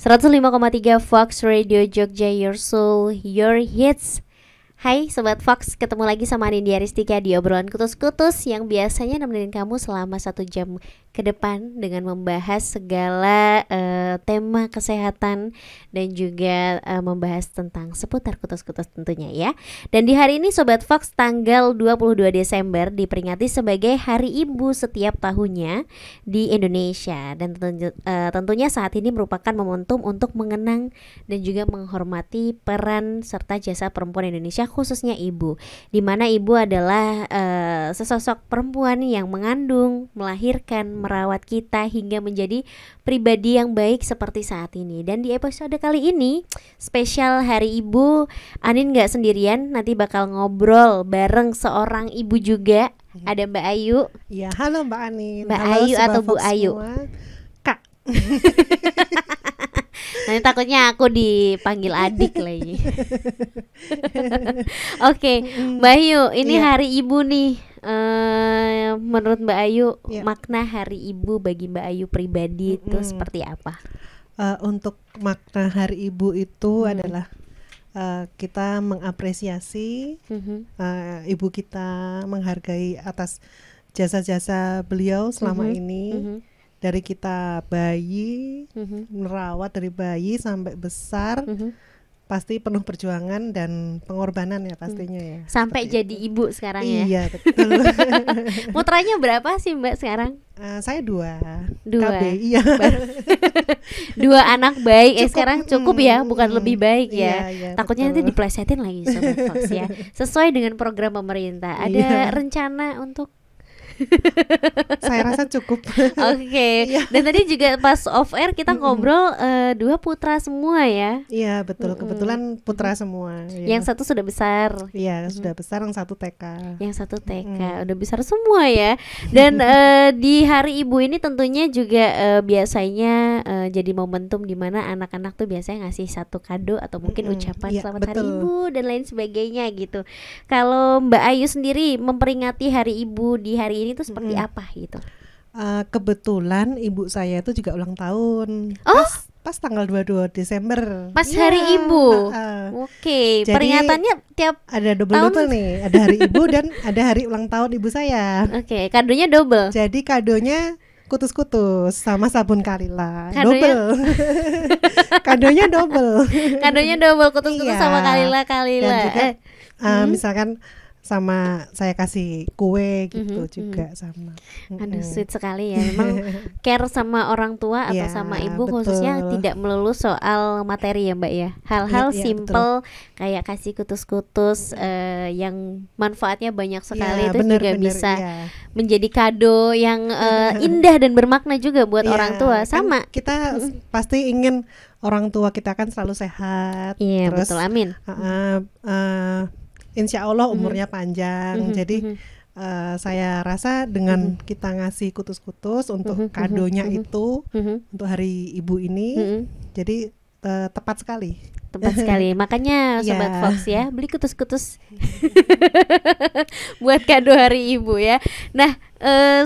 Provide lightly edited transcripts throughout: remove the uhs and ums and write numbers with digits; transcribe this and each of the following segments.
105,3 Fox Radio Jogja, your soul, your hits. Hai Sobat Fox, ketemu lagi sama Nindya Ristika di obrolan kutus-kutus yang biasanya nemenin kamu selama 1 jam ke depan dengan membahas segala tema kesehatan dan juga membahas tentang seputar kutus-kutus tentunya ya. Dan di hari ini Sobat Fox, tanggal 22 Desember diperingati sebagai Hari Ibu setiap tahunnya di Indonesia. Dan tentunya saat ini merupakan momentum untuk mengenang dan juga menghormati peran serta jasa perempuan Indonesia, khususnya ibu, di mana ibu adalah sesosok perempuan yang mengandung, melahirkan, merawat kita hingga menjadi pribadi yang baik seperti saat ini. Dan di episode kali ini spesial Hari Ibu, Anin gak sendirian, nanti bakal ngobrol bareng seorang ibu juga. Ada Mbak Ayu. Ya, halo Mbak Anin. Mbak Halo, Ayu atau Bu Ayu? Semua. Kak. Nanti takutnya aku dipanggil adik lagi. Oke, Mbak Ayu, ini Hari Ibu nih. Menurut Mbak Ayu, makna Hari Ibu bagi Mbak Ayu pribadi itu seperti apa? Untuk makna Hari Ibu itu adalah kita mengapresiasi ibu kita, menghargai atas jasa-jasa beliau selama ini. Dari kita bayi, merawat dari bayi sampai besar, pasti penuh perjuangan dan pengorbanan ya pastinya ya. Sampai jadi itu. Ibu sekarang ya. Iya betul. Putranya berapa sih Mbak sekarang? Saya dua. KB, iya. 2 anak baik. Sekarang cukup ya, bukan lebih baik ya. Iya, takutnya betul. Nanti diplesetin lagi Sobat Fox ya. Sesuai dengan program pemerintah. Ada rencana untuk saya rasa cukup. Oke. Dan tadi juga pas off air kita ngobrol 2 putra semua ya. Iya betul, kebetulan putra semua ya. Yang satu sudah besar. Iya sudah besar, yang satu TK. Yang satu TK udah besar semua ya. Dan di Hari Ibu ini tentunya juga biasanya jadi momentum di mana anak-anak tuh biasanya ngasih satu kado atau mungkin ucapan selamat Hari Ibu dan lain sebagainya gitu. Kalau Mbak Ayu sendiri memperingati Hari Ibu di hari ini tuh seperti apa gitu? Kebetulan ibu saya itu juga ulang tahun. Pas tanggal 22 Desember. Pas Hari Ibu. Oke. Peringatannya tiap ada double nih. Ada Hari Ibu dan ada hari ulang tahun ibu saya. Oke, kadonya double. Jadi kadonya kutus-kutus sama sabun Kalila. Kadonya? Kadonya double. Kadonya double, kutus-kutus sama Kalila. Dan juga misalkan sama saya kasih kue gitu juga sama. Aduh sweet sekali ya. Memang care sama orang tua atau sama ibu khususnya tidak melulu soal materi ya Mbak ya. Hal-hal simple kayak kasih kutus-kutus yang manfaatnya banyak sekali itu juga bisa menjadi kado yang indah dan bermakna juga buat orang tua. Sama kan kita pasti ingin orang tua kita kan selalu sehat. Iya terus, betul, amin. Insya Allah umurnya panjang. Jadi saya rasa dengan kita ngasih kutus-kutus untuk kadonya itu untuk Hari Ibu ini, jadi tepat sekali. Tepat sekali. Makanya Sobat Fox ya, beli kutus-kutus buat kado Hari Ibu ya. Nah,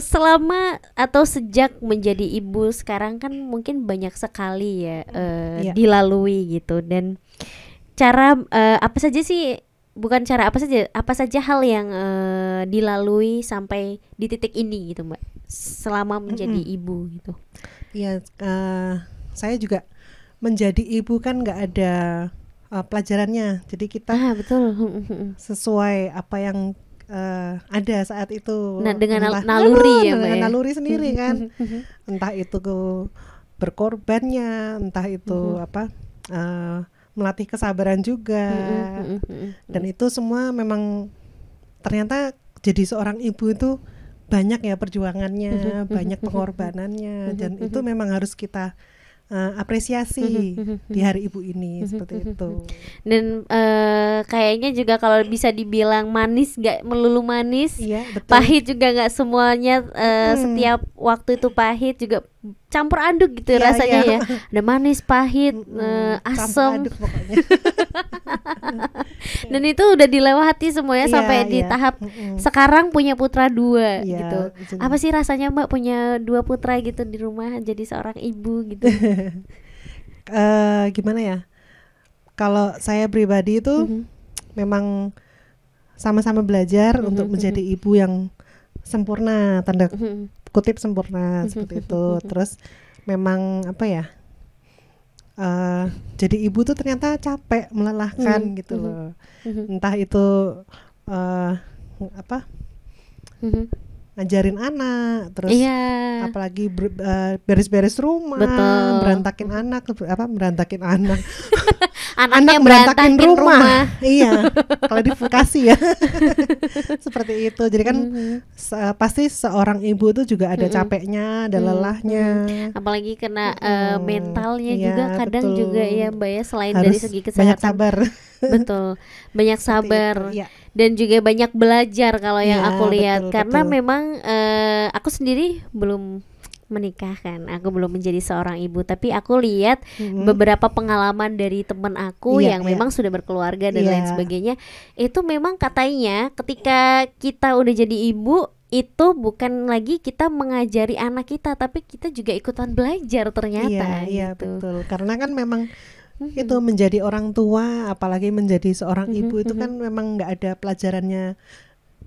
selama atau sejak menjadi ibu sekarang kan mungkin banyak sekali ya dilalui gitu. Dan cara apa saja sih? Bukan cara apa saja hal yang dilalui sampai di titik ini gitu Mbak, selama menjadi ibu gitu. Iya, saya juga menjadi ibu kan nggak ada pelajarannya, jadi kita betul sesuai apa yang ada saat itu. Nah, dengan naluri ya Mbak, dengan naluri sendiri kan. Entah itu berkorbannya, entah itu melatih kesabaran juga. Dan itu semua memang ternyata jadi seorang ibu itu banyak ya perjuangannya, banyak pengorbanannya, dan itu memang harus kita apresiasi di Hari Ibu ini seperti itu. Dan kayaknya juga kalau bisa dibilang manis gak melulu manis, pahit juga gak semuanya setiap waktu itu pahit, juga campur aduk gitu rasanya ya. Ada manis, pahit, asam. Dan itu udah dilewati semuanya sampai di tahap sekarang punya putra 2 gitu. Apa sih rasanya Mbak punya 2 putra gitu di rumah, jadi seorang ibu gitu? Gimana ya? Kalau saya pribadi itu memang sama-sama belajar untuk menjadi ibu yang sempurna, tanda kutip sempurna seperti itu. Terus memang apa ya? Jadi ibu tuh ternyata capek, melelahkan gitu loh. Entah itu apa? Ngajarin anak, terus apalagi beres-beres rumah, berantakin anak, anak berantakin rumah. Iya, kalau di Bekasi ya. Seperti itu. Jadi kan pasti seorang ibu itu juga ada capeknya, ada lelahnya. Apalagi kena mentalnya juga kadang juga ya Mbak ya, selain harus dari segi kesehatan. Banyak sabar. Betul, banyak sabar itu, ya. Dan juga banyak belajar kalau yang aku lihat. Karena betul. memang aku sendiri belum menikah kan, aku belum menjadi seorang ibu, tapi aku lihat beberapa pengalaman dari teman aku yang memang sudah berkeluarga dan lain sebagainya. Itu memang katanya ketika kita udah jadi ibu itu bukan lagi kita mengajari anak kita, tapi kita juga ikutan belajar ternyata. Iya gitu. Betul, karena kan memang itu menjadi orang tua, apalagi menjadi seorang ibu itu kan memang nggak ada pelajarannya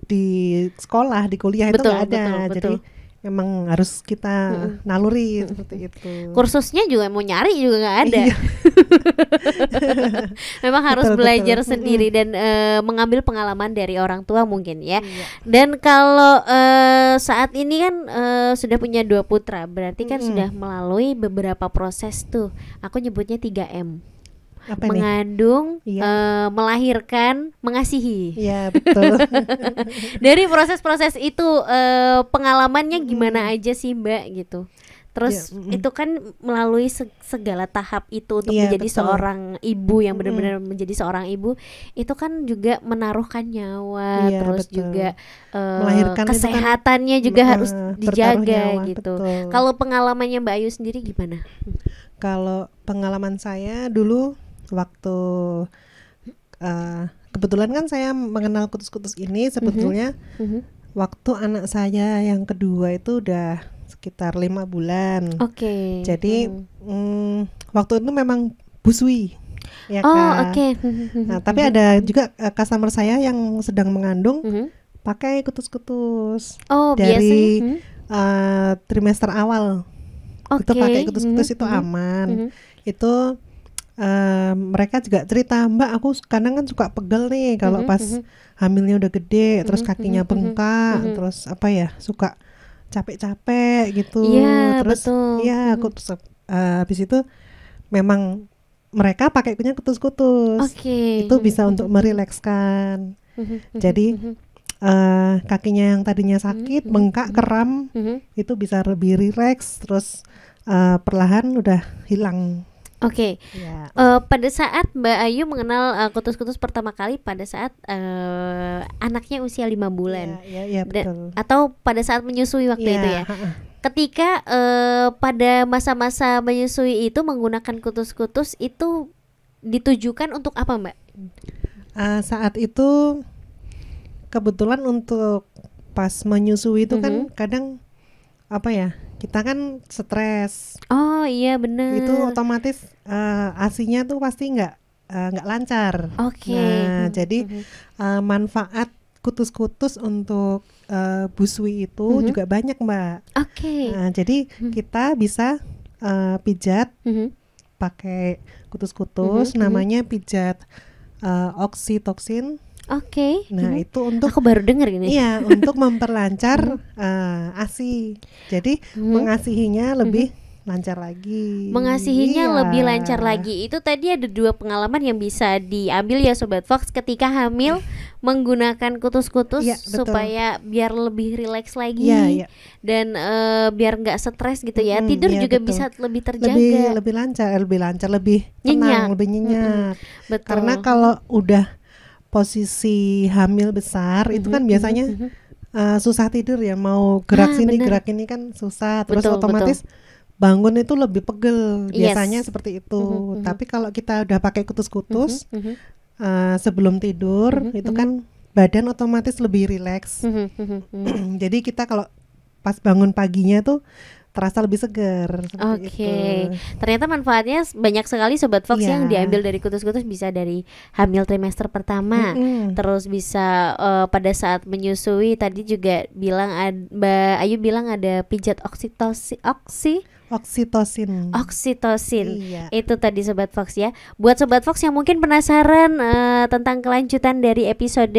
di sekolah, di kuliah itu nggak ada. Betul. Jadi memang harus kita naluri seperti itu. Kursusnya juga mau nyari juga nggak ada. Iya. Memang harus belajar sendiri dan mengambil pengalaman dari orang tua mungkin ya. Iya. Dan kalau saat ini kan sudah punya 2 putra, berarti kan sudah melalui beberapa proses tuh. Aku nyebutnya 3M. Apa mengandung, melahirkan, mengasihi. Iya betul. Dari proses-proses itu pengalamannya gimana aja sih Mbak gitu? Terus itu kan melalui segala tahap itu untuk menjadi seorang ibu yang benar-benar menjadi seorang ibu, itu kan juga menaruhkan nyawa, terus juga melahirkan kesehatannya kan, juga harus dijaga nyawa, gitu. Kalau pengalamannya Mbak Ayu sendiri gimana? Kalau pengalaman saya dulu waktu kebetulan kan saya mengenal kutus-kutus ini sebetulnya waktu anak saya yang kedua itu udah sekitar 5 bulan. Jadi waktu itu memang busui ya kan. Nah, tapi ada juga customer saya yang sedang mengandung pakai kutus-kutus dari trimester awal. Itu pakai kutus-kutus itu aman. Itu mereka juga cerita, Mbak aku kadang kan suka pegel nih kalau pas hamilnya udah gede, terus kakinya bengkak, terus apa ya, suka capek-capek gitu. Terus aku habis itu memang mereka pakainya kutus-kutus. Itu bisa untuk merilekskan. Jadi kakinya yang tadinya sakit, bengkak, kram, itu bisa lebih rileks, terus perlahan udah hilang. Pada saat Mbak Ayu mengenal kutus-kutus pertama kali pada saat anaknya usia 5 bulan, betul. Atau pada saat menyusui waktu itu ya. Ketika pada masa-masa menyusui itu menggunakan kutus-kutus itu ditujukan untuk apa Mbak? Saat itu kebetulan untuk pas menyusui itu kan kadang apa ya, kita kan stres. Oh iya benar. Itu otomatis ASI-nya tuh pasti nggak lancar. Nah jadi manfaat kutus-kutus untuk busui itu juga banyak Mbak. Nah, jadi kita bisa pijat pakai kutus-kutus, namanya pijat oksitoksin. Nah itu untuk, aku baru dengar ini. Iya, untuk memperlancar ASI. Jadi mengasihinya lebih lancar lagi. Lebih lancar lagi. Itu tadi ada 2 pengalaman yang bisa diambil ya Sobat Fox ketika hamil menggunakan kutus-kutus supaya biar lebih rileks lagi dan biar nggak stres gitu ya. Tidur juga bisa lebih terjaga. Lebih lancar, lebih tenang, lebih nyenyak. Karena kalau udah posisi hamil besar itu kan biasanya susah tidur ya, mau gerak sini gerak ini kan susah, terus otomatis bangun itu lebih pegel biasanya seperti itu. Tapi kalau kita udah pakai kutus-kutus sebelum tidur itu kan badan otomatis lebih rileks. Jadi kita kalau pas bangun paginya tuh terasa lebih segar. Oke. Ternyata manfaatnya banyak sekali Sobat Fox yang diambil dari kutus-kutus, bisa dari hamil trimester pertama, terus bisa pada saat menyusui, tadi juga bilang Mbak Ayu bilang ada pijat oksitosin. Iya. Itu tadi Sobat Fox ya. Buat Sobat Fox yang mungkin penasaran tentang kelanjutan dari episode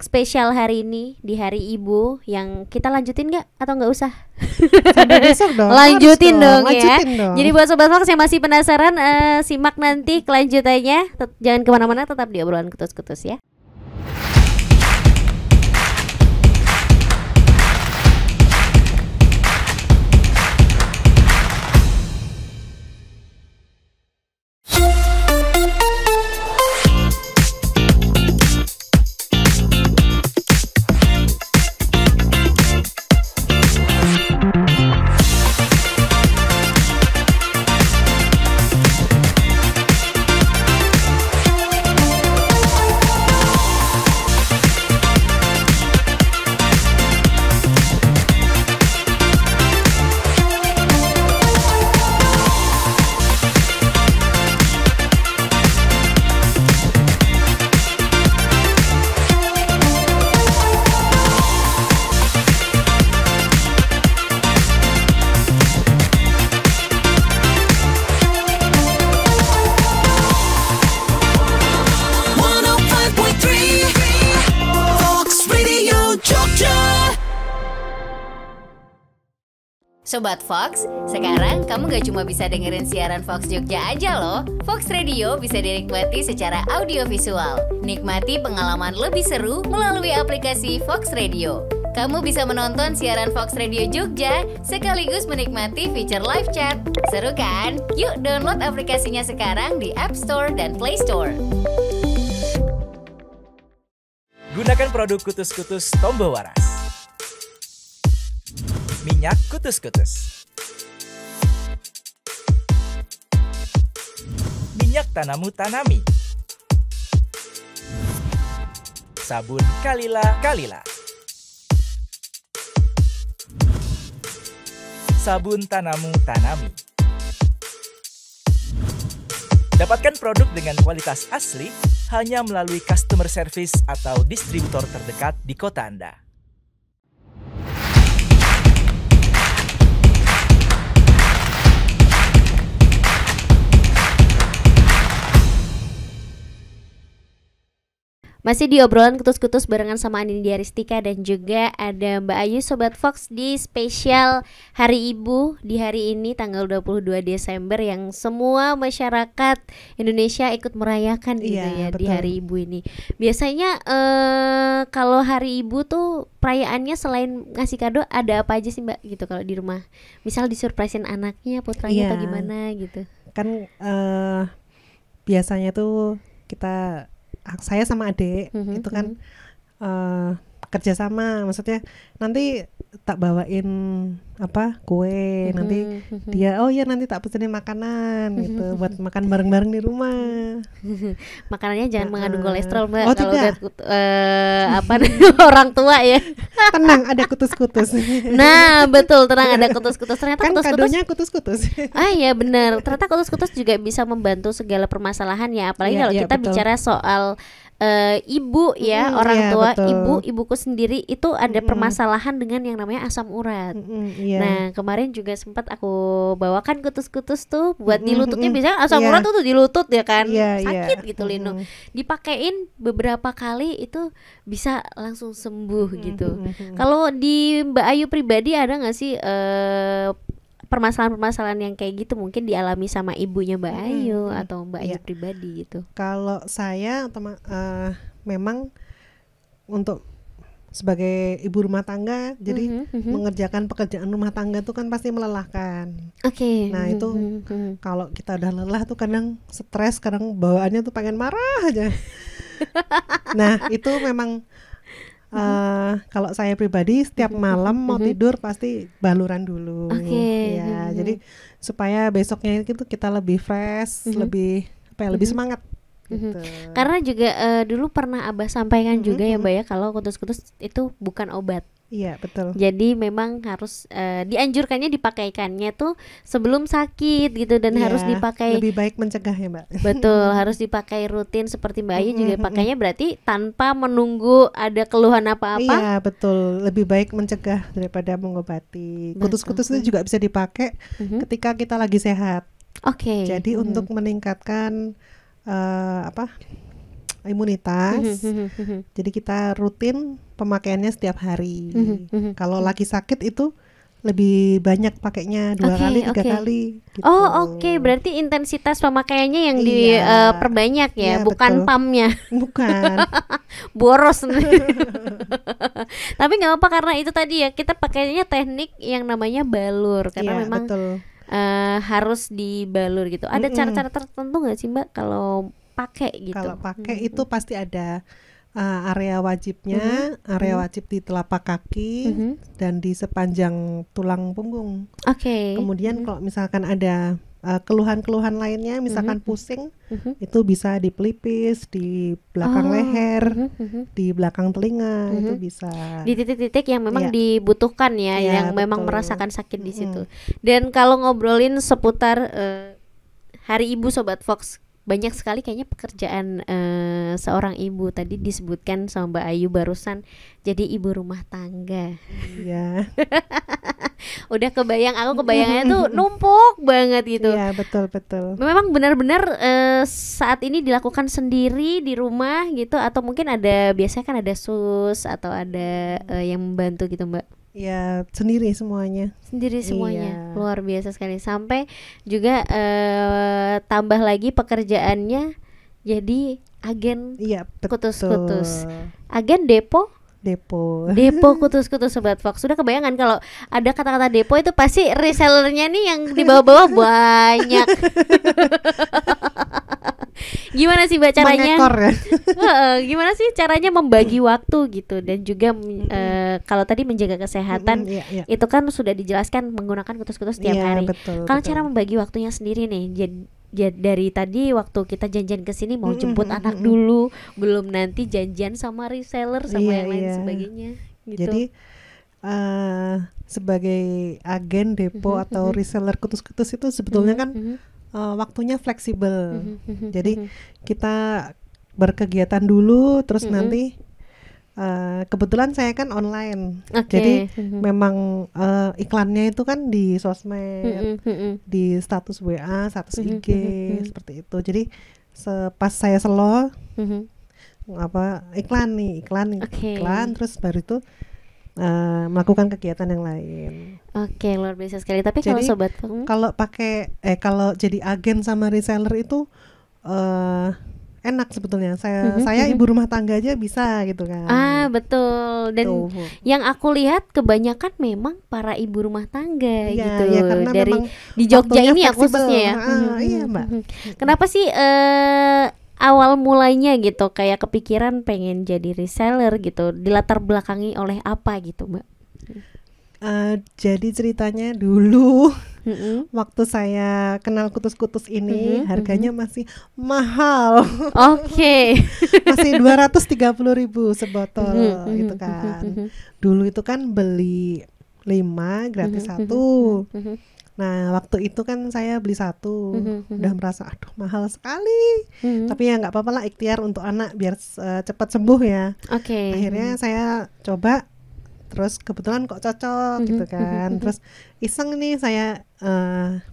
spesial hari ini di Hari Ibu, yang kita lanjutin nggak atau nggak usah? Sampai besok dong. Lanjutin dong. Dong. Jadi buat Sobat Fox yang masih penasaran, simak nanti kelanjutannya. Jangan kemana-mana, tetap di obrolan kutus-kutus ya. Sobat Fox, sekarang kamu gak cuma bisa dengerin siaran Fox Jogja aja loh. Fox Radio bisa dinikmati secara audiovisual. Nikmati pengalaman lebih seru melalui aplikasi Fox Radio. Kamu bisa menonton siaran Fox Radio Jogja sekaligus menikmati fitur live chat. Seru kan? Yuk download aplikasinya sekarang di App Store dan Play Store. Gunakan produk kutus-kutus Tombo Waras. Minyak kutus-kutus. Minyak Tanamu Tanami. Sabun Kalila. Sabun Tanamu Tanami. Dapatkan produk dengan kualitas asli hanya melalui customer service atau distributor terdekat di kota Anda. Masih di obrolan kutus-kutus barengan sama Anindya Ristika dan juga ada Mbak Ayu Sobat Fox di spesial Hari Ibu di hari ini tanggal 22 Desember yang semua masyarakat Indonesia ikut merayakan gitu ya, betul. Di Hari Ibu ini. Biasanya kalau Hari Ibu tuh perayaannya selain ngasih kado ada apa aja sih Mbak gitu kalau di rumah? Misal disurprisein anaknya, putranya atau gimana gitu. Kan biasanya tuh saya sama adik itu kan kerja sama, maksudnya nanti tak bawain kue, nanti dia nanti tak pesenin makanan gitu buat makan bareng-bareng di rumah. Makanannya jangan mengandung kolesterol Mbak. Kalau udah orang tua ya. Tenang, ada kutus-kutus. Nah betul, tenang, ada kutus-kutus. Ternyata kan kutus-kutus, kadonya kutus-kutus. Iya benar. Ternyata kutus-kutus juga bisa membantu segala permasalahan ya. Apalagi kalau kita bicara soal ibu ya, orang tua, ibuku sendiri itu ada permasalahan dengan yang namanya asam urat. Nah kemarin juga sempat aku bawakan kutus-kutus tuh buat di lututnya. Biasanya asam urat tuh di lutut ya kan, sakit gitu Lino. Dipakein beberapa kali itu bisa langsung sembuh gitu. Kalau di Mbak Ayu pribadi ada nggak sih permasalahan-permasalahan yang kayak gitu mungkin dialami sama ibunya Mbak Ayu atau Mbak Ayu pribadi gitu? Kalau saya memang untuk sebagai ibu rumah tangga, jadi mengerjakan pekerjaan rumah tangga tuh kan pasti melelahkan. Nah itu kalau kita udah lelah tuh kadang stres, kadang bawaannya tuh pengen marah aja. Nah itu memang kalau saya pribadi setiap malam mau tidur pasti baluran dulu. Jadi supaya besoknya itu kita lebih fresh, lebih lebih semangat gitu. Karena juga dulu pernah Abah sampaikan juga ya Mbak ya, kalau kutus-kutus itu bukan obat. Iya betul. Jadi memang harus dianjurkannya dipakaikannya tuh sebelum sakit gitu, dan harus dipakai lebih baik mencegah ya Mbak. Betul, harus dipakai rutin seperti Mbak Ayu juga pakainya berarti tanpa menunggu ada keluhan apa-apa. Iya betul, lebih baik mencegah daripada mengobati. Kutus-kutus itu juga bisa dipakai ketika kita lagi sehat. Oke. Jadi untuk meningkatkan imunitas. Jadi kita rutin pemakaiannya setiap hari. Kalau lagi sakit itu lebih banyak pakainya 2 kali 3 kali gitu. Oke. Berarti intensitas pemakaiannya yang diperbanyak ya, bukan betul. pumpnya. Bukan. Boros. Tapi nggak apa, karena itu tadi ya, kita pakainya teknik yang namanya balur, karena memang betul. harus dibalur gitu. Ada cara-cara tertentu nggak sih Mbak kalau pakai gitu? Kalau pakai itu pasti ada area wajibnya, area wajib di telapak kaki dan di sepanjang tulang punggung. Oke. Kemudian kalau misalkan ada keluhan-keluhan lainnya, misalkan pusing, itu bisa di pelipis, di belakang leher, di belakang telinga, itu bisa. Di titik-titik yang memang dibutuhkan ya, yang memang merasakan sakit di situ. Dan kalau ngobrolin seputar Hari Ibu Sobat Fox, banyak sekali kayaknya pekerjaan seorang ibu. Tadi disebutkan sama Mbak Ayu barusan, jadi ibu rumah tangga. Iya. Udah aku kebayangannya tuh numpuk banget gitu. Iya betul. Memang benar-benar saat ini dilakukan sendiri di rumah gitu, atau mungkin biasanya kan ada sus atau ada yang membantu gitu Mbak? Ya sendiri semuanya. Iya. Luar biasa sekali. Sampai juga tambah lagi pekerjaannya jadi agen kutus-kutus. Agen depo kutus-kutus Sobat Fox. Sudah kebayangan kalau ada kata-kata depo itu pasti resellernya nih yang di bawah-bawah banyak. Gimana sih Mbak caranya? Gimana sih caranya membagi waktu gitu, dan juga kalau tadi menjaga kesehatan itu kan sudah dijelaskan menggunakan kutus-kutus setiap hari. Kalau cara membagi waktunya sendiri nih, dari tadi waktu kita janjian ke sini mau jemput anak dulu, belum nanti janjian sama reseller sama yang lain sebagainya gitu. Jadi sebagai agen depo atau reseller kutus-kutus itu sebetulnya kan waktunya fleksibel. Jadi kita berkegiatan dulu, terus nanti kebetulan saya kan online. Jadi memang iklannya itu kan di sosmed, di status WA, status IG, seperti itu. Jadi pas saya slow iklan, terus baru itu melakukan kegiatan yang lain. Oke, luar biasa sekali. Tapi kalau sobat kalau jadi agen sama reseller itu enak sebetulnya. Saya ibu rumah tangga aja bisa gitu kan. Betul. Dan yang aku lihat kebanyakan memang para ibu rumah tangga gitu. Ya, karena dari di Jogja ini ya khususnya ya. Iya Mbak. Kenapa sih awal mulainya gitu kayak kepikiran pengen jadi reseller gitu, dilatar belakangi oleh apa gitu Mbak? Jadi ceritanya dulu waktu saya kenal kutus-kutus ini harganya masih mahal. Oke. Masih 230.000 sebotol gitu kan. Dulu itu kan beli 5 gratis 1. Nah waktu itu kan saya beli 1, udah merasa aduh mahal sekali. Tapi ya nggak apa-apa lah, ikhtiar untuk anak biar cepat sembuh ya. Akhirnya saya coba, terus kebetulan kok cocok gitu kan. Terus iseng nih saya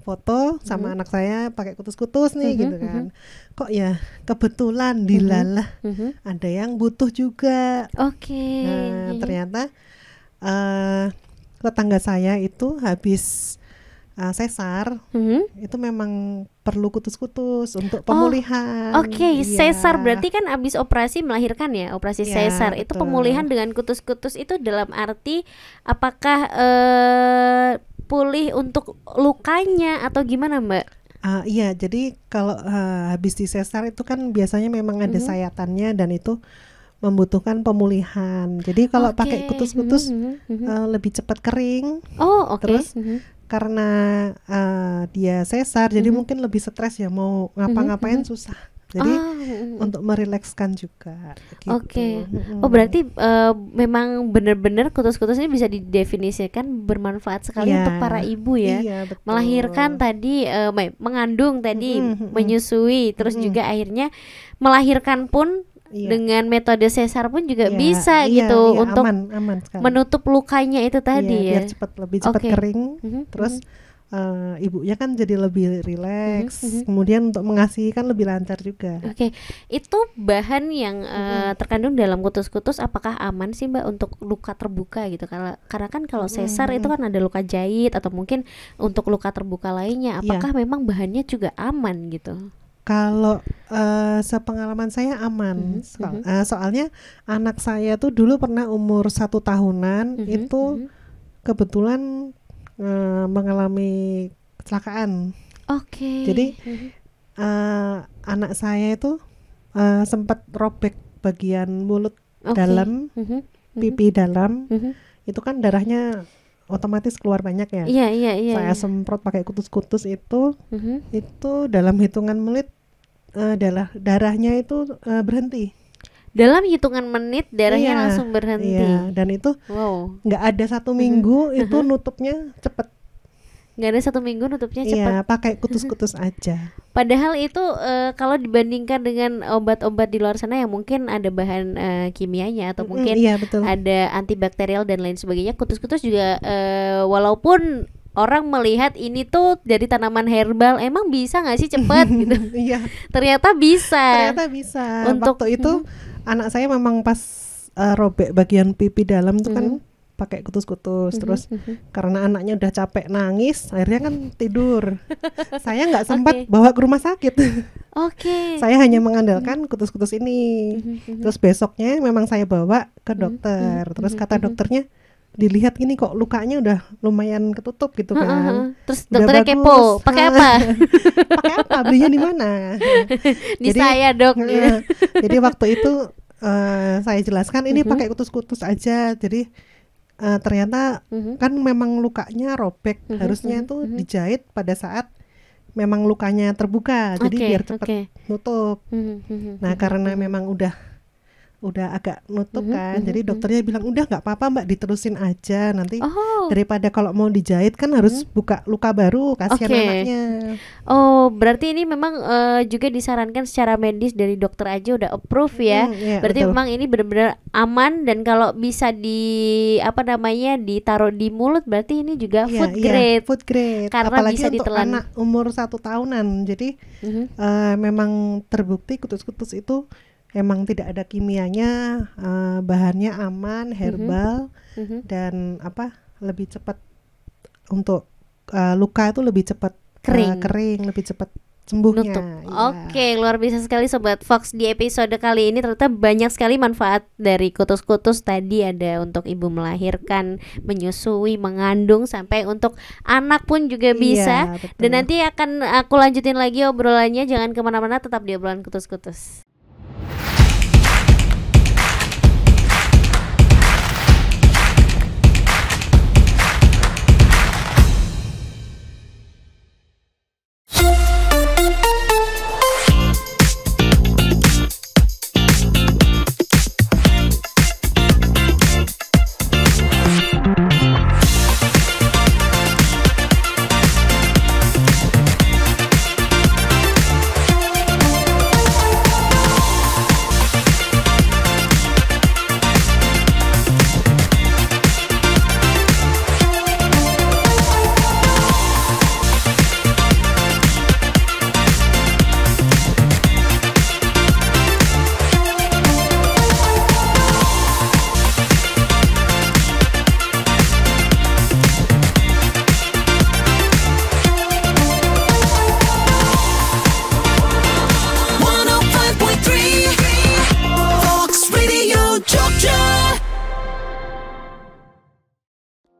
foto sama anak saya pakai kutus-kutus nih gitu kan. Kok ya kebetulan dilalah ada yang butuh juga. Nah ternyata tetangga saya itu habis sesar, itu memang perlu kutus-kutus untuk pemulihan. Sesar berarti kan abis operasi melahirkan ya, operasi sesar. Betul. Itu pemulihan dengan kutus-kutus itu dalam arti apakah pulih untuk lukanya atau gimana Mbak? Iya, jadi kalau habis di sesar itu kan biasanya memang ada sayatannya dan itu membutuhkan pemulihan. Jadi kalau pakai kutus-kutus lebih cepat kering. Terus karena dia sesar jadi mungkin lebih stres ya, mau ngapa-ngapain susah. Jadi untuk merilekskan juga gitu. Oke. Oh berarti memang benar-benar kutus-kutus ini bisa didefinisikan bermanfaat sekali untuk para ibu ya. Iya, betul. Melahirkan tadi, mengandung tadi, menyusui, terus juga akhirnya melahirkan pun dengan metode sesar pun juga bisa gitu untuk aman sekali. menutup lukanya itu tadi ya. Biar lebih cepat kering, terus ibunya kan jadi lebih rileks, kemudian untuk mengasihi kan lebih lancar juga. Oke, itu bahan yang terkandung dalam kutus-kutus apakah aman sih Mbak untuk luka terbuka gitu? Karena kan kalau sesar itu kan ada luka jahit atau mungkin untuk luka terbuka lainnya, apakah memang bahannya juga aman gitu? Kalau sepengalaman saya aman, soalnya anak saya tuh dulu pernah umur 1 tahunan itu kebetulan mengalami kecelakaan. Jadi anak saya itu sempat robek bagian mulut dalam, pipi dalam. Itu kan darahnya otomatis keluar banyak ya. Iya. Saya semprot pakai kutus-kutus itu dalam hitungan menit darahnya itu berhenti. Dalam hitungan menit darahnya langsung berhenti. Iya, dan itu nggak ada 1 minggu itu nutupnya cepet. Nggak ada 1 minggu nutupnya cepet. Iya, pakai kutus-kutus aja. Padahal itu kalau dibandingkan dengan obat-obat di luar sana yang mungkin ada bahan kimianya atau mungkin ada antibakterial dan lain sebagainya, kutus-kutus juga walaupun orang melihat ini tuh dari tanaman herbal, emang bisa nggak sih cepat gitu? Iya. Ternyata bisa. Untuk waktu itu anak saya memang pas robek bagian pipi dalam tuh kan pakai kutus-kutus, terus karena anaknya udah capek nangis, akhirnya kan tidur. Saya nggak sempat bawa ke rumah sakit. Saya hanya mengandalkan kutus-kutus ini. Terus besoknya memang saya bawa ke dokter. Terus kata dokternya, dilihat ini kok lukanya udah lumayan ketutup gitu kan. Terus dokternya kepo, pakai apa? Pakai apa? Belinya di mana? Jadi, saya dok. Jadi waktu itu saya jelaskan ini pakai kutus-kutus aja. Jadi ternyata kan memang lukanya robek, harusnya itu dijahit pada saat memang lukanya terbuka, jadi biar cepat nutup. Nah karena memang udah agak nutup kan, jadi dokternya bilang udah nggak apa-apa Mbak, diterusin aja nanti daripada kalau mau dijahit kan harus buka luka baru, kasihan anaknya. Oh berarti ini memang juga disarankan secara medis dari dokter aja udah approve ya. Berarti betul. Memang ini benar-benar aman, dan kalau bisa ditaruh di mulut berarti ini juga food grade karena apalagi bisa untuk ditelan. Anak umur 1 tahunan, jadi memang terbukti kutus-kutus itu emang tidak ada kimianya, bahannya aman, herbal, dan lebih cepat untuk luka itu lebih cepat kering, lebih cepat sembuhnya. Oke, luar biasa sekali Sobat Fox. Di episode kali ini ternyata banyak sekali manfaat dari kutus-kutus. Tadi ada untuk ibu melahirkan, menyusui, mengandung, sampai untuk anak pun juga bisa. Dan nanti akan aku lanjutin lagi obrolannya. Jangan kemana-mana, tetap di obrolan kutus-kutus.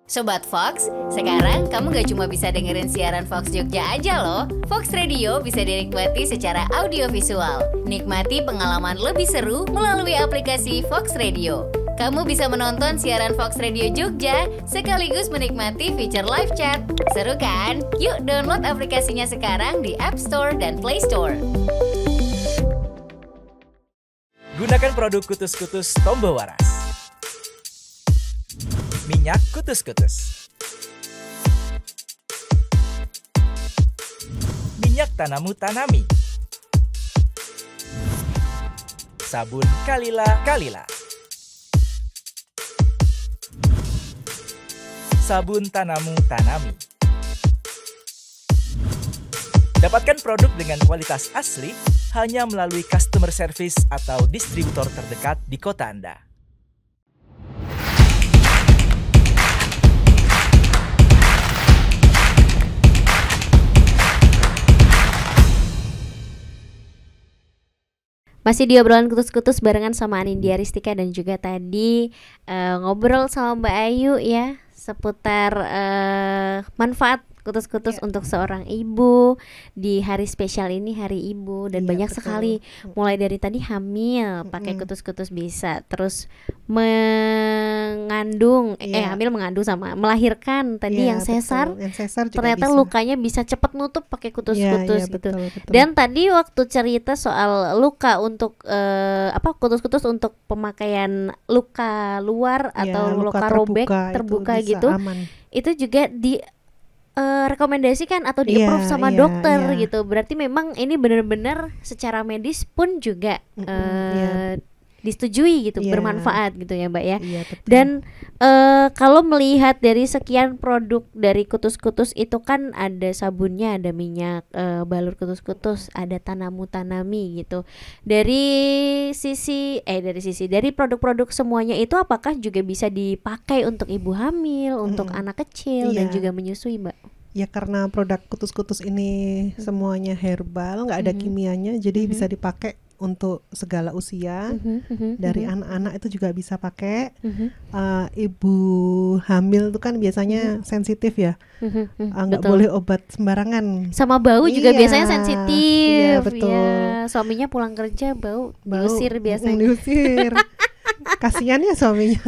Sobat Fox, sekarang kamu gak cuma bisa dengerin siaran Fox Jogja aja loh. Fox Radio bisa dinikmati secara audiovisual. Nikmati pengalaman lebih seru melalui aplikasi Fox Radio. Kamu bisa menonton siaran Fox Radio Jogja sekaligus menikmati fitur live chat. Seru kan? Yuk download aplikasinya sekarang di App Store dan Play Store. Gunakan produk Kutus-Kutus Tombo Waras. Minyak Kutus-Kutus. Minyak Tanamu Tanami. Sabun Kalila Kalila. Sabun Tanamu Tanami. Dapatkan produk dengan kualitas asli hanya melalui customer service atau distributor terdekat di kota Anda. Masih di obrolan kutus-kutus barengan sama Anindya Ristika dan juga tadi ngobrol sama Mbak Ayu ya seputar manfaat kutus-kutus untuk seorang ibu di hari spesial ini, hari ibu, dan banyak betul. Sekali mulai dari tadi hamil pakai kutus-kutus bisa, terus mengandung hamil mengandung sama melahirkan tadi yang sesar ternyata bisa. Lukanya bisa cepat nutup pakai kutus-kutus gitu. Betul. Dan tadi waktu cerita soal luka untuk kutus-kutus untuk pemakaian luka luar atau luka robek terbuka gitu aman. Itu juga di rekomendasikan atau di-approve sama dokter gitu. Berarti memang ini benar-benar secara medis pun juga disetujui gitu, bermanfaat gitu ya Mbak ya. Dan kalau melihat dari sekian produk dari kutus-kutus itu kan ada sabunnya, ada minyak balur kutus-kutus, ada Tanamu Tanami gitu. Dari produk-produk semuanya itu apakah juga bisa dipakai untuk ibu hamil, untuk anak kecil dan juga menyusui Mbak? Ya karena produk kutus-kutus ini semuanya herbal, nggak ada kimianya, jadi bisa dipakai untuk segala usia. Dari anak-anak itu juga bisa pakai. Ibu hamil itu kan biasanya sensitif ya, nggak boleh obat sembarangan. Sama bau juga biasanya sensitif. Ya, suaminya pulang kerja bau diusir biasanya. Diusir. Kasihan ya suaminya.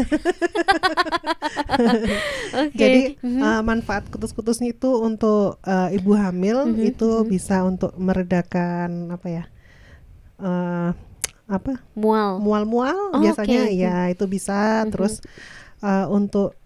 Jadi manfaat kutus-kutusnya itu untuk ibu hamil itu bisa untuk meredakan mual biasanya ya itu bisa. Terus untuk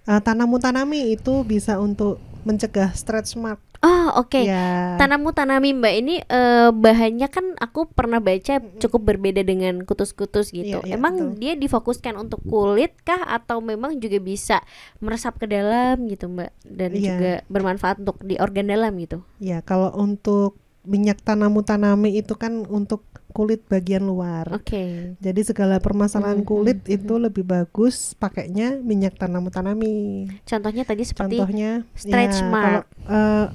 Tanamu Tanami itu bisa untuk mencegah stretch mark. Tanamu Tanami Mbak ini bahannya kan aku pernah baca cukup berbeda dengan kutus-kutus gitu. Emang betul. Dia difokuskan untuk kulit kah atau memang juga bisa meresap ke dalam gitu Mbak, dan juga bermanfaat untuk di organ dalam gitu? Ya kalau untuk minyak Tanamu Tanami itu kan untuk kulit bagian luar. Jadi segala permasalahan kulit itu lebih bagus pakainya minyak Tanamu Tanami. Contohnya tadi seperti stretch mark. Kalau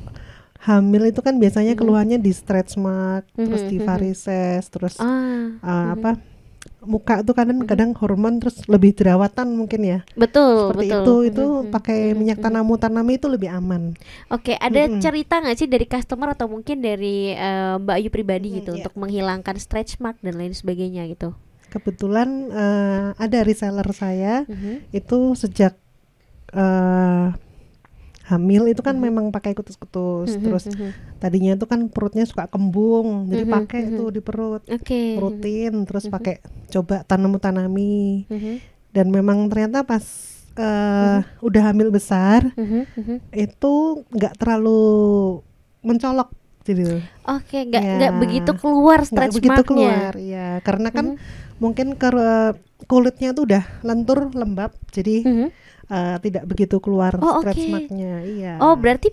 hamil itu kan biasanya keluhannya di stretch mark, terus di varises, terus muka tuh kadang hormon terus lebih jerawatan mungkin ya. Betul. Itu pakai minyak Tanamu Tanami itu lebih aman. Ada cerita nggak sih dari customer atau mungkin dari Mbak Ayu pribadi gitu untuk menghilangkan stretch mark dan lain sebagainya gitu? Kebetulan ada reseller saya itu sejak hamil itu kan memang pakai kutus-kutus. Terus tadinya itu kan perutnya suka kembung, jadi pakai itu di perut rutin. Terus pakai coba Tanamu Tanami, dan memang ternyata pas udah hamil besar itu nggak terlalu mencolok gitu. Nggak begitu keluar stretch marknya. Karena kan mungkin kulitnya tuh udah lentur lembab, jadi tidak begitu keluar stretch marknya. Berarti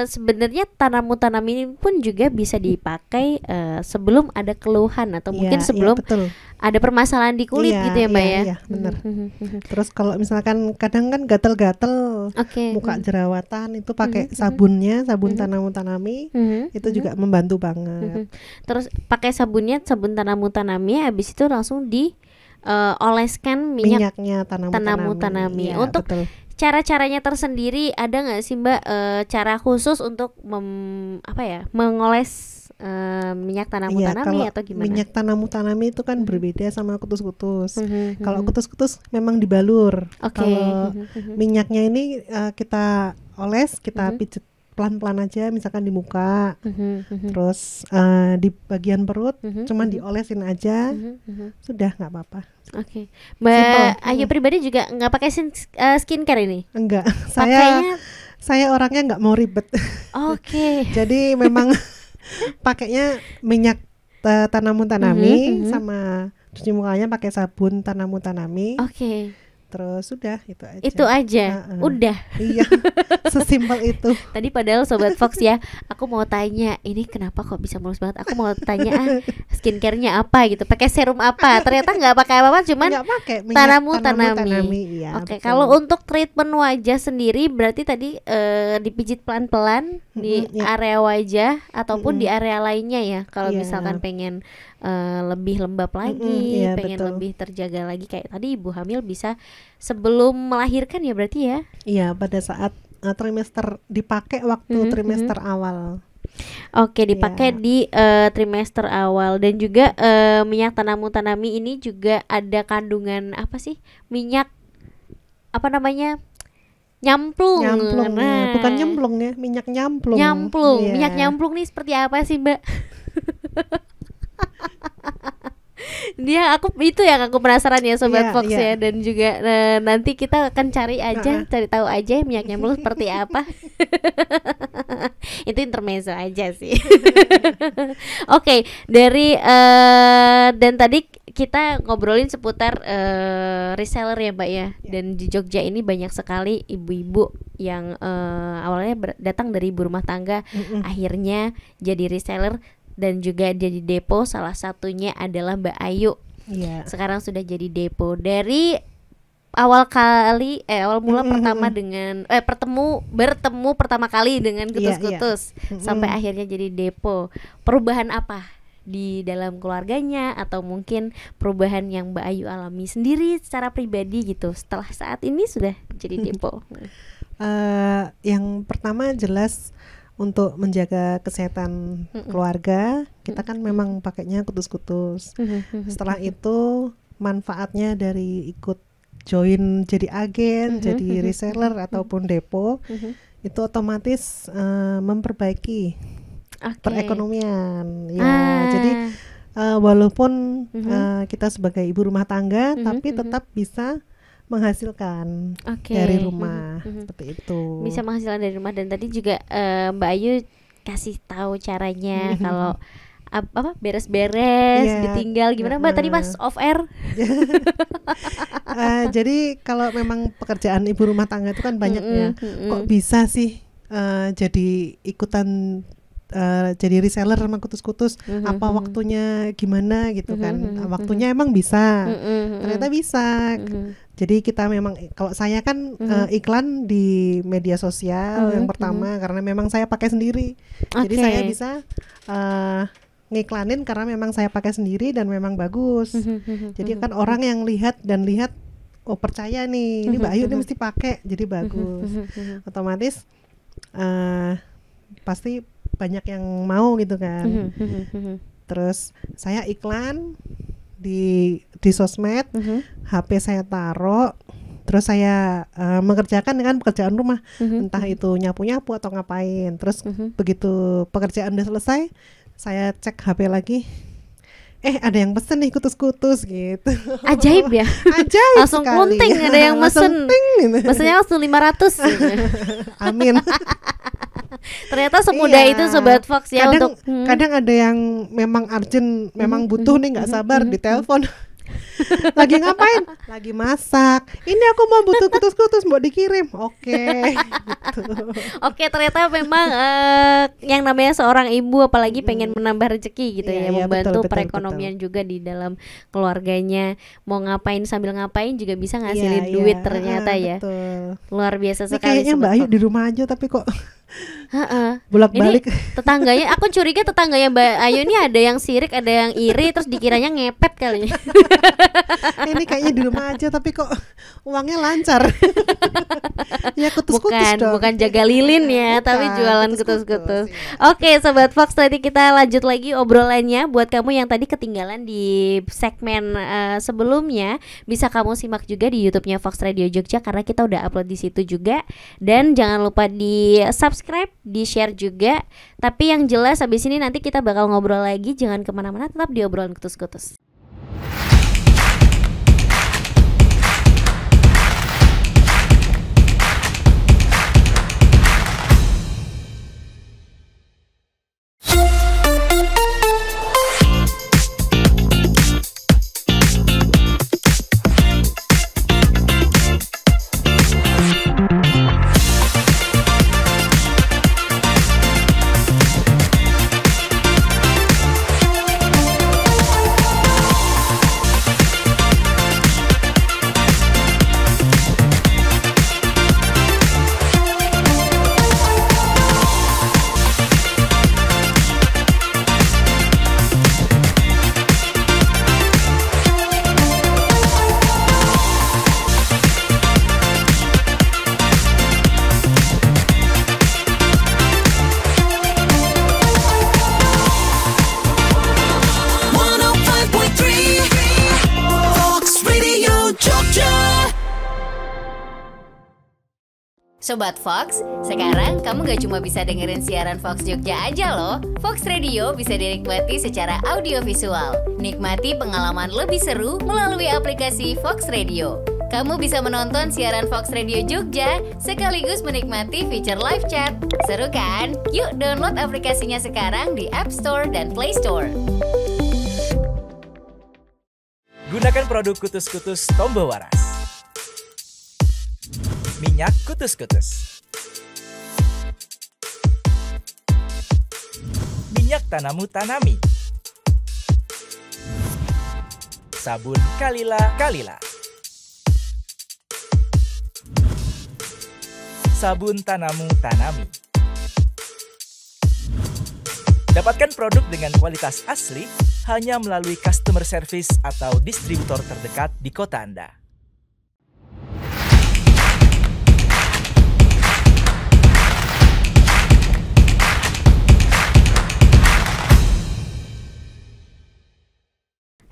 sebenarnya Tanamu Tanami ini pun juga bisa dipakai sebelum ada keluhan atau mungkin sebelum ada permasalahan di kulit gitu ya Mbak ya. Iya, benar. Terus kalau misalkan kadang kan gatal-gatal, muka jerawatan itu pakai sabunnya, sabun Tanamu Tanami itu juga membantu banget. Terus pakai sabunnya, sabun Tanamu Tanami, habis itu langsung di oleskan minyaknya Tanamu Tanami. Untuk cara-caranya tersendiri ada nggak sih Mbak cara khusus untuk mengoles minyak Tanamu Tanami atau gimana? Minyak Tanamu Tanami itu kan berbeda sama kutus-kutus. Kalau kutus-kutus memang dibalur. Kalau minyaknya ini kita oles, kita pelan-pelan aja, misalkan di muka, terus di bagian perut, cuman diolesin aja, sudah nggak apa-apa. Oke. Mbak Ayu pribadi juga nggak pakai skincare ini? Enggak, Pakainya saya orangnya nggak mau ribet. Oke. Jadi memang pakainya minyak Tanamu Tanami sama cuci mukanya pakai sabun Tanamu Tanami. Oke. Terus sudah itu aja. Itu aja. Udah. Iya. Sesimpel itu. Tadi padahal Sobat Fox ya, aku mau tanya, ini kenapa kok bisa mulus banget? Aku mau tanya skincare-nya apa gitu. Pakai serum apa? Ternyata nggak pakai apa-apa, cuman Tanamu Tanami. Iya, Oke, kalau untuk treatment wajah sendiri berarti tadi dipijit pelan-pelan di area wajah ataupun di area lainnya ya. Kalau misalkan pengen lebih lembab lagi, pengen lebih terjaga lagi kayak tadi ibu hamil bisa sebelum melahirkan ya berarti ya? Iya, pada saat trimester dipakai waktu trimester awal. Oke, dipakai di trimester awal. Dan juga minyak Tanamu Tanami ini juga ada kandungan apa sih? Minyak apa namanya? Nyamplung. Nah, bukan nyemplung ya, minyak nyamplung. Minyak nyamplung nih seperti apa sih, Mbak? Dia itu yang aku penasaran ya Sobat Fox ya, dan juga nanti kita akan cari tahu aja minyak nyamplung seperti apa. Itu intermezzo aja sih. Oke, dari dan tadi kita ngobrolin seputar reseller ya Mbak ya. Dan di Jogja ini banyak sekali ibu-ibu yang awalnya datang dari ibu rumah tangga, akhirnya jadi reseller dan juga jadi depo. Salah satunya adalah Mbak Ayu. Sekarang sudah jadi depo. Dari awal mula pertama dengan bertemu pertama kali dengan Kutus-Kutus sampai akhirnya jadi depo. Perubahan apa di dalam keluarganya atau mungkin perubahan yang Mbak Ayu alami sendiri secara pribadi gitu setelah saat ini sudah jadi depo? Yang pertama jelas untuk menjaga kesehatan keluarga, kita kan memang pakainya Kutus-Kutus. Setelah itu manfaatnya dari ikut join jadi agen, jadi reseller ataupun depo, itu otomatis memperbaiki perekonomian. Jadi walaupun kita sebagai ibu rumah tangga, tapi tetap bisa menghasilkan dari rumah, seperti itu. Bisa menghasilkan dari rumah. Dan tadi juga Mbak Ayu kasih tahu caranya kalau beres-beres, ditinggal gimana Mbak tadi pas off air? Jadi kalau memang pekerjaan ibu rumah tangga itu kan banyak ya. Kok bisa sih jadi ikutan jadi reseller sama Kutus-Kutus, apa waktunya gimana gitu kan. Waktunya emang bisa, ternyata bisa. Jadi kita memang, kalau saya kan iklan di media sosial yang pertama karena memang saya pakai sendiri. Jadi saya bisa ngiklanin karena memang saya pakai sendiri dan memang bagus. Jadi kan orang yang lihat, oh percaya nih, ini Mbak Ayu ini mesti pakai, jadi bagus. Otomatis pasti banyak yang mau gitu kan. Terus saya iklan di sosmed, HP saya taruh, terus saya mengerjakan dengan pekerjaan rumah, entah itu nyapu-nyapu atau ngapain. Terus begitu pekerjaan udah selesai, saya cek HP lagi, ada yang pesen nih Kutus-Kutus gitu. Ajaib ya. Ajaib langsung sekali. Kunting ada yang mesen gitu. Mesennya langsung 500 gitu. Amin. Ternyata semudah itu Sobat Fox ya. Kadang ada yang memang urgent, memang butuh nih, nggak sabar ditelepon. Lagi ngapain? Lagi masak. Ini aku mau butuh Kutus-Kutus, mau dikirim. Oke. Gitu. Oke, ternyata memang yang namanya seorang ibu apalagi pengen menambah rezeki gitu ya, membantu perekonomian juga di dalam keluarganya. Mau ngapain sambil ngapain juga bisa ngasilin duit ternyata ya. Betul. Luar biasa sekali. Kayaknya Mbak Ayu di rumah aja tapi kok bolak-balik. Ini tetangganya, aku curiga tetangganya Mbak Ayu ini ada yang sirik, ada yang iri, terus dikiranya ngepet kali. ini kayaknya di rumah aja tapi kok uangnya lancar. Ya kutus-kutus dong. Bukan jaga lilin ya, tapi jualan kutus-kutus. Iya. Oke, Sobat Fox, tadi kita lanjut lagi obrolannya. Buat kamu yang tadi ketinggalan di segmen sebelumnya, bisa kamu simak juga di YouTube-nya Fox Radio Jogja karena kita udah upload di situ juga. Dan jangan lupa di subscribe, di share juga. Tapi yang jelas abis ini nanti kita bakal ngobrol lagi. Jangan kemana-mana, tetap di obrolan kutus-kutus. Sobat Fox, sekarang kamu gak cuma bisa dengerin siaran Fox Jogja aja loh. Fox Radio bisa dinikmati secara audiovisual. Nikmati pengalaman lebih seru melalui aplikasi Fox Radio. Kamu bisa menonton siaran Fox Radio Jogja sekaligus menikmati fitur live chat. Seru kan? Yuk download aplikasinya sekarang di App Store dan Play Store. Gunakan produk kutus-kutus Tombo Waras. Minyak kutus-kutus. Minyak Tanamu Tanami. Sabun Kalila. Sabun Tanamu Tanami. Dapatkan produk dengan kualitas asli hanya melalui customer service atau distributor terdekat di kota Anda.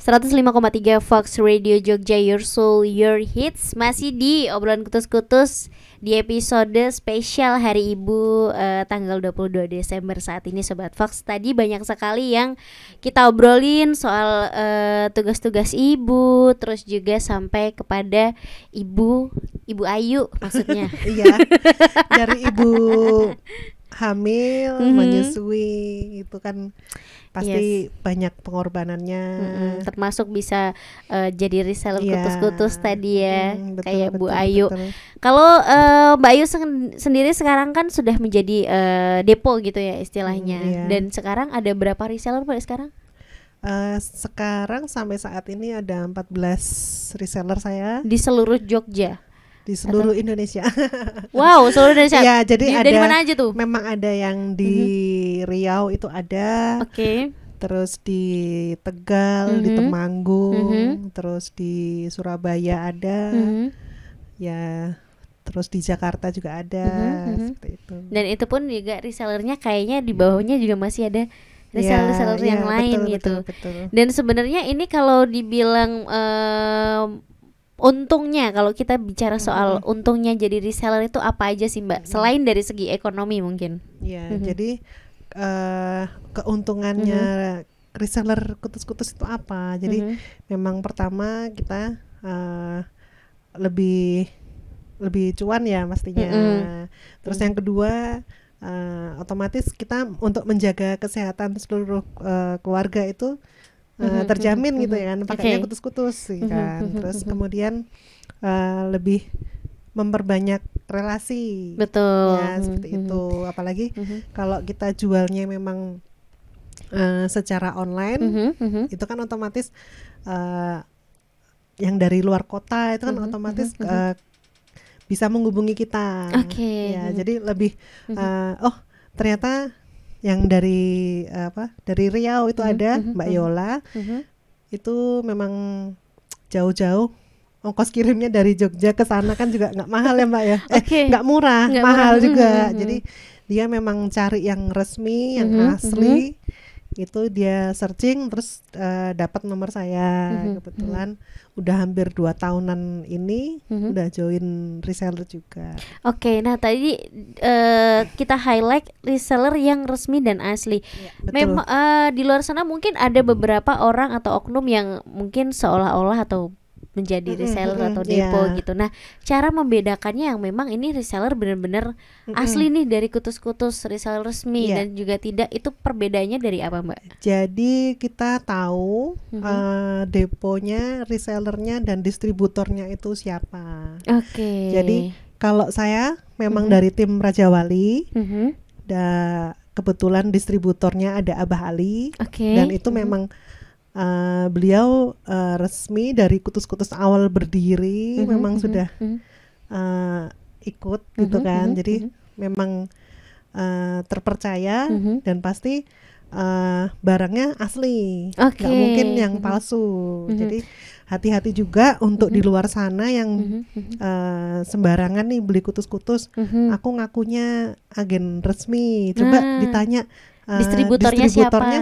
.3 Fox Radio Jogja, Your Soul, Your Hits. Masih di obrolan kutus-kutus di episode spesial Hari Ibu tanggal 22 Desember saat ini, Sobat Fox. Tadi banyak sekali yang kita obrolin soal tugas-tugas ibu, terus juga sampai kepada Ibu Ayu maksudnya. Iya, dari ibu hamil, menyusui itu kan pasti banyak pengorbanannya, termasuk bisa jadi reseller kutus-kutus tadi ya, betul, kayak betul, Bu Ayu. betul. Kalau Mbak Ayu sendiri sekarang kan sudah menjadi depo gitu ya istilahnya, iya. dan sekarang ada berapa reseller Mbak sekarang? Sekarang sampai saat ini ada 14 reseller saya Di seluruh Jogja? di seluruh Indonesia. Wow, seluruh Indonesia. Ya, jadi dari mana aja tuh? Memang ada yang di Riau itu ada. Oke. Terus di Tegal, di Temanggung, terus di Surabaya ada. Ya, terus di Jakarta juga ada, seperti itu. Dan itu pun juga resellernya kayaknya di bawahnya juga masih ada reseller yang lain betul, gitu. Betul. Dan sebenarnya ini kalau dibilang untungnya, kalau kita bicara soal untungnya jadi reseller itu apa aja sih Mbak? Selain dari segi ekonomi mungkin. Ya, jadi keuntungannya reseller kutus-kutus itu apa? Jadi memang pertama kita lebih cuan ya pastinya. Terus yang kedua otomatis kita untuk menjaga kesehatan seluruh keluarga itu terjamin gitu ya kan, pakainya kutus-kutus kan. Terus kemudian lebih memperbanyak relasi. Betul. Ya, seperti itu. Apalagi kalau kita jualnya memang secara online, itu kan otomatis yang dari luar kota itu kan otomatis bisa menghubungi kita. Ya, jadi lebih oh ternyata yang dari Riau itu ada Mbak Yola, itu memang jauh-jauh. Ongkos kirimnya dari Jogja ke sana kan juga nggak mahal ya Mbak ya. Oke. Nggak murah, Nggak mahal murah. juga. Jadi dia memang cari yang resmi, yang asli. Itu dia searching terus dapat nomor saya. Kebetulan udah hampir 2 tahunan ini udah join reseller juga. Oke, nah tadi kita highlight reseller yang resmi dan asli. Memang di luar sana mungkin ada beberapa orang atau oknum yang mungkin seolah-olah atau menjadi reseller atau depo gitu. Nah, cara membedakannya yang memang ini reseller benar-benar asli nih dari kutus-kutus reseller resmi dan juga tidak, itu perbedaannya dari apa Mbak? Jadi kita tahu deponya, resellernya dan distributornya itu siapa. Oke. Jadi kalau saya memang dari tim Raja Wali, kebetulan distributornya ada Abah Ali, dan itu memang beliau resmi dari kutus-kutus awal berdiri, memang sudah ikut gitu kan. Jadi memang terpercaya dan pasti barangnya asli, nggak mungkin yang palsu. Jadi hati-hati juga untuk di luar sana yang sembarangan nih beli kutus-kutus. Aku ngakunya agen resmi, coba ditanya distributornya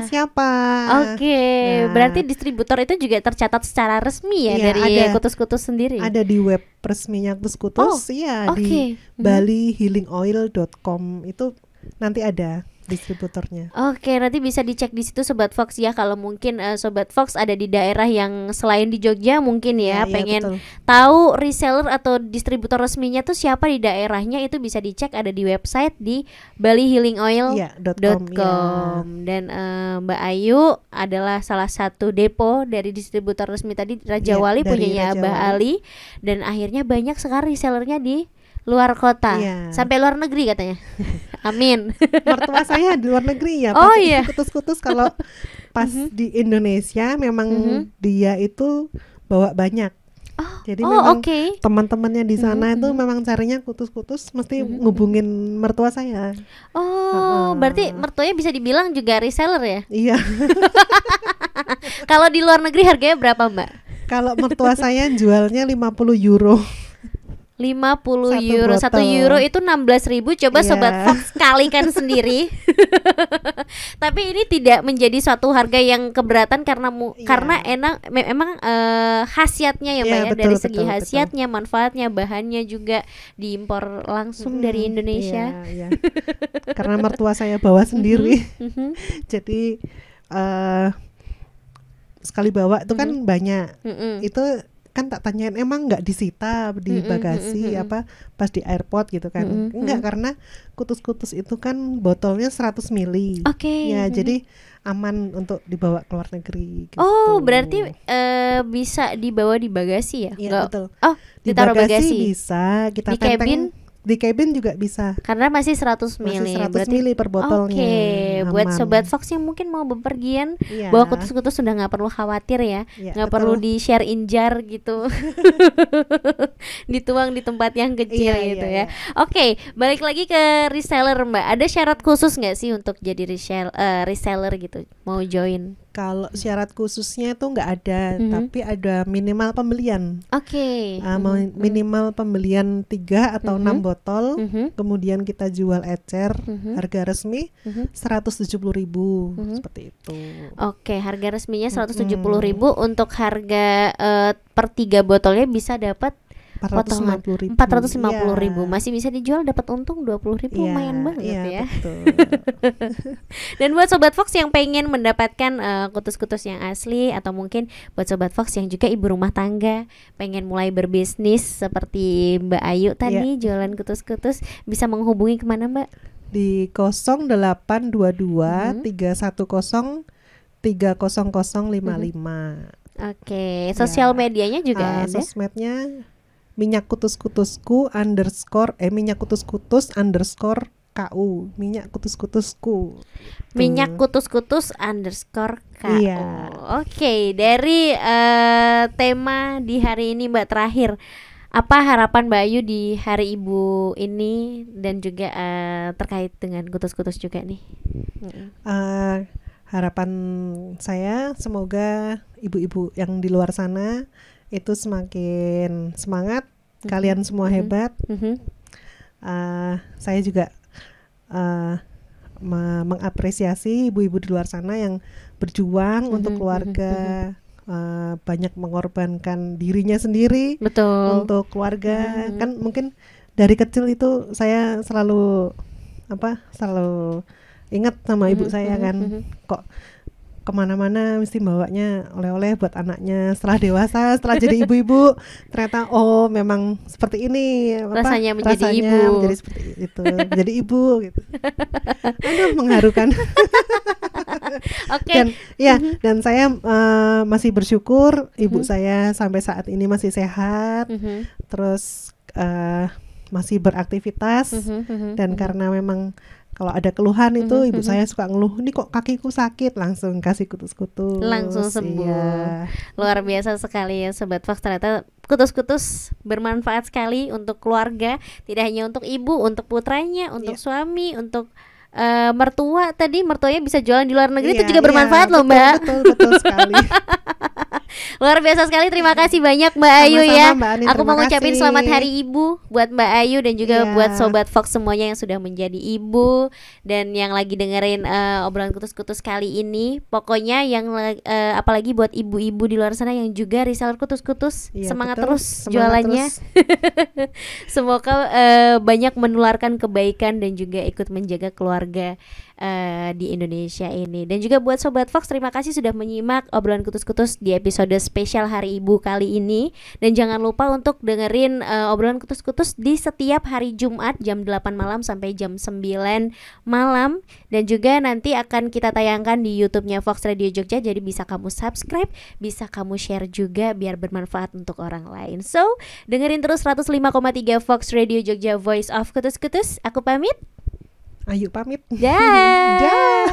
siapa? Oke, berarti distributor itu juga tercatat secara resmi ya dari kutus-kutus sendiri. Ada di web resminya kutus-kutus, di balihealingoil.com itu nanti ada distributornya. Oke, nanti bisa dicek di situ Sobat Fox ya. Kalau mungkin Sobat Fox ada di daerah yang selain di Jogja mungkin pengen tahu reseller atau distributor resminya tuh siapa di daerahnya, itu bisa dicek, ada di website di balihealingoil.com. Dan Mbak Ayu adalah salah satu depo dari distributor resmi tadi Raja Wali, punyanya Abah Ali, dan akhirnya banyak sekali resellernya di luar kota, sampai luar negeri katanya. Amin. Mertua saya di luar negeri ya. Kutus-kutus kalau pas di Indonesia memang dia itu bawa banyak. Jadi memang teman-temannya di sana itu memang carinya kutus-kutus mesti ngubungin mertua saya. Berarti mertuanya bisa dibilang juga reseller ya? Iya. Kalau di luar negeri harganya berapa Mbak? Kalau mertua saya jualnya 50 euro. 50 euro, 1 euro itu 16.000. Coba Sobat Fox kalikan sendiri. Tapi ini tidak menjadi suatu harga yang keberatan karena memang khasiatnya ya Mbak ya, dari segi khasiatnya, manfaatnya, bahannya juga diimpor langsung dari Indonesia. Karena mertua saya bawa sendiri. Jadi sekali bawa itu kan banyak. Itu kan tak tanyain, emang nggak disita di bagasi apa pas di airport gitu kan. Enggak, karena kutus-kutus itu kan botolnya 100 mili. Ya jadi aman untuk dibawa ke luar negeri gitu. Berarti bisa dibawa di bagasi ya? Iya betul. Di ditaruh bagasi bisa, kita di tenteng cabin? Di cabin juga bisa. Karena masih 100 mili. Masih 100 mili per botolnya. Buat Sobat Fox yang mungkin mau bepergian, bawa kutus-kutus sudah nggak perlu khawatir ya. Nggak perlu di share in jar gitu. Dituang di tempat yang kecil gitu ya. Oke, balik lagi ke reseller Mbak. Ada syarat khusus nggak sih untuk jadi reseller gitu, mau join? Kalau syarat khususnya itu nggak ada, tapi ada minimal pembelian. Minimal pembelian 3 atau 6 botol, kemudian kita jual ecer, harga resmi 170.000, seperti itu. Harga resminya 170.000. Untuk harga per 3 botolnya bisa dapat 450.000. Masih bisa dijual, dapat untung 20.000, lumayan banget ya. Dan buat Sobat Fox yang pengen mendapatkan kutus-kutus yang asli, atau mungkin buat Sobat Fox yang juga ibu rumah tangga pengen mulai berbisnis seperti Mbak Ayu tadi jualan kutus-kutus, bisa menghubungi kemana Mbak? Di 0822 310 30055. Sosial medianya juga ada? Sosmednya minyak kutus-kutusku minyak kutus-kutus _KU, minyak kutus-kutusku. Minyak kutus-kutus _KU. Dari tema di hari ini Mbak, terakhir, apa harapan Mbak Ayu di Hari Ibu ini, dan juga terkait dengan kutus-kutus juga nih? Harapan saya semoga ibu-ibu yang di luar sana itu semakin semangat. Kalian semua hebat. Saya juga mengapresiasi ibu-ibu di luar sana yang berjuang untuk keluarga, banyak mengorbankan dirinya sendiri. Betul. Untuk keluarga. Kan mungkin dari kecil itu saya selalu ingat sama ibu saya kan, kok kemana-mana mesti bawanya oleh-oleh buat anaknya. Setelah dewasa, setelah jadi ibu-ibu, ternyata memang seperti ini rasanya menjadi ibu, menjadi seperti itu, menjadi ibu gitu. Aduh, mengharukan. Oke. Dan saya masih bersyukur ibu saya sampai saat ini masih sehat, terus masih beraktivitas, dan karena memang kalau ada keluhan itu ibu saya suka ngeluh, ini kok kakiku sakit, langsung kasih kutus-kutus, langsung sembuh. Iya. Luar biasa sekali ya Sobat Fox, ternyata kutus-kutus bermanfaat sekali untuk keluarga, tidak hanya untuk ibu, untuk putranya, untuk suami, untuk mertuanya bisa jualan di luar negeri, itu juga bermanfaat loh Mbak. Betul sekali. Luar biasa sekali, terima kasih banyak Mbak Ayu ya. Mbak Anin, aku mau ngucapin selamat Hari Ibu buat Mbak Ayu dan juga buat Sobat Fox semuanya yang sudah menjadi ibu dan yang lagi dengerin obrolan kutus-kutus kali ini. Pokoknya yang apalagi buat ibu-ibu di luar sana yang juga reseller kutus-kutus, semangat terus jualannya. Semoga banyak menularkan kebaikan dan juga ikut menjaga keluarga di Indonesia ini. Dan juga buat Sobat Fox, terima kasih sudah menyimak obrolan kutus-kutus di episode spesial Hari Ibu kali ini. Dan jangan lupa untuk dengerin obrolan kutus-kutus di setiap hari Jumat jam 8 malam sampai jam 9 malam. Dan juga nanti akan kita tayangkan di YouTube-nya Fox Radio Jogja. Jadi bisa kamu subscribe, bisa kamu share juga biar bermanfaat untuk orang lain. So, dengerin terus 105,3 Fox Radio Jogja, Voice of Kutus-kutus. Aku pamit. Ayu pamit. Dah.